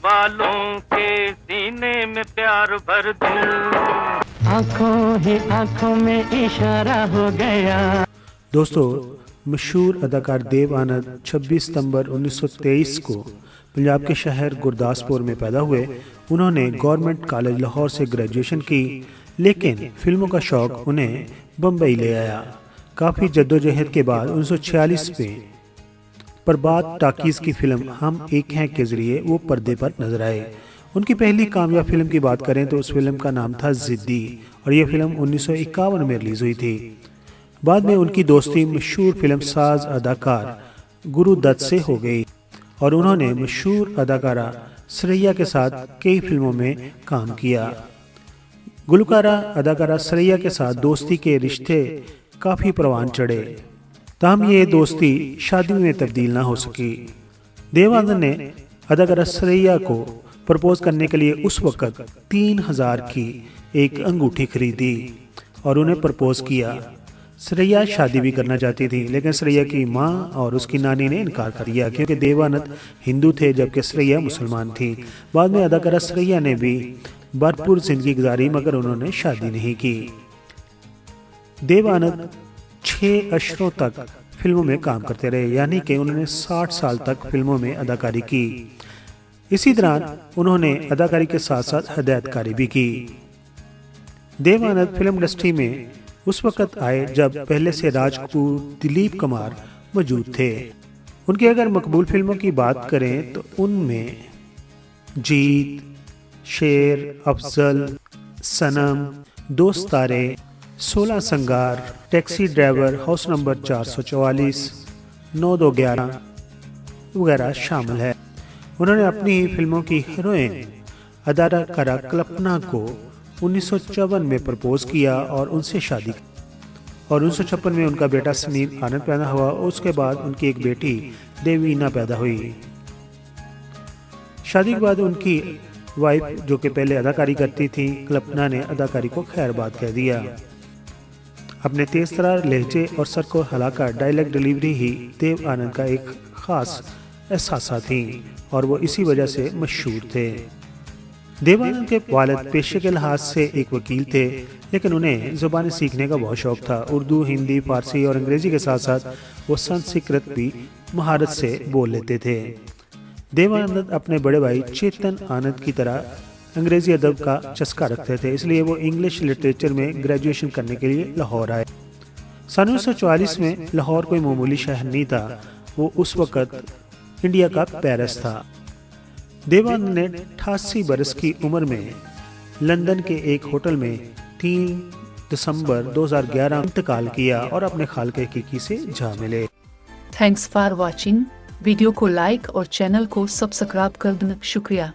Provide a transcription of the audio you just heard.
वालों के सीने में प्यार भर दूं। आंखों ही आंखों में इशारा हो गया। दोस्तों, मशहूर अदाकार देव आनंद 26 सितंबर 1923 को पंजाब के शहर गुरदासपुर में पैदा हुए। उन्होंने गवर्नमेंट कॉलेज लाहौर से ग्रेजुएशन की, लेकिन फिल्मों का शौक उन्हें बम्बई ले आया। काफ़ी जद्दोजहद के बाद 1946 में प्रभात टाकीज़ की फिल्म हम एक हैं के जरिए वो पर्दे पर नजर आए। उनकी पहली कामयाब फिल्म की बात करें तो उस फिल्म का नाम था जिद्दी और यह फिल्म 1951 में रिलीज हुई थी। बाद में उनकी दोस्ती मशहूर फिल्म साज अदाकार गुरु दत्त से हो गई और उन्होंने मशहूर अदाकारा सरैया के साथ कई फिल्मों में काम किया। गुलकारा अदाकारा सरैया के साथ दोस्ती के रिश्ते काफ़ी परवान चढ़े, ताहम ये दोस्ती शादी में तब्दील ना हो सकी। देव आनंद ने अदाकारा सरैया को प्रपोज करने के लिए उस वक्त 3000 की एक अंगूठी खरीदी और उन्हें प्रपोज किया। सरैया शादी भी करना चाहती थी, लेकिन सरैया की माँ और उसकी नानी ने इनकार कर दिया क्योंकि देव आनंद हिंदू थे जबकि सरैया मुसलमान थी। बाद में अदाकारा सरैया ने भी भरपूर जिंदगी गुजारी, मगर उन्होंने शादी नहीं की। देव आनंद 6 अशरों तक फिल्मों में काम करते रहे, यानी कि उन्होंने 60 साल तक फिल्मों में अदाकारी की। इसी दौरान उन्होंने अदाकारी के साथ साथ हिदायतकारी भी की। देव आनंद फिल्म इंडस्ट्री में उस वक्त आए जब पहले से राजकपूर, दिलीप कुमार मौजूद थे। उनकी अगर मकबूल फिल्मों की बात करें तो उनमें जीत, शेर, अफजल, सनम, दोस्तारे, 16 संगार, टैक्सी ड्राइवर, हाउस नंबर 444, 9211 वगैरह शामिल है। उन्होंने अपनी फिल्मों की हीरोइन अदाकारा कल्पना को 1954 में प्रपोज किया और उनसे शादी की और 1956 में उनका बेटा सुनील आनंद पैदा हुआ। उसके बाद उनकी एक बेटी देवीना पैदा हुई। शादी के बाद उनकी वाइफ, जो कि पहले अदाकारी करती थी, कल्पना ने अदाकारी को खैरबाद कह दिया। अपने तेज तरार लहजे और सर को हिलाकर डायलॉग डिलीवरी ही देव आनंद का एक खास एहसासा थी और वो इसी वजह से मशहूर थे। देव आनंद के वालिद पेशे के लिहाज से एक वकील थे, लेकिन उन्हें ज़ुबानें सीखने का बहुत शौक था। उर्दू, हिंदी, फारसी और अंग्रेजी के साथ साथ वो संस्कृत भी महारत से बोल लेते थे। देव आनंद अपने बड़े भाई चेतन आनंद की तरह अंग्रेजी अदब का चस्का रखते थे, इसलिए वो इंग्लिश लिटरेचर में ग्रेजुएशन करने के लिए लाहौर आए। सन 1944 में लाहौर कोई मामूली शहर नहीं था, वो उस वक्त इंडिया का पेरिस था। देव आनंद ने 88 बरस की उम्र में लंदन के एक होटल में 3 दिसंबर 2011 इंतकाल किया और अपने खालके हकीकी से जा मिले। Thanks for watching. वीडियो को लाइक और चैनल को सब्सक्राइब कर देना शुक्रिया।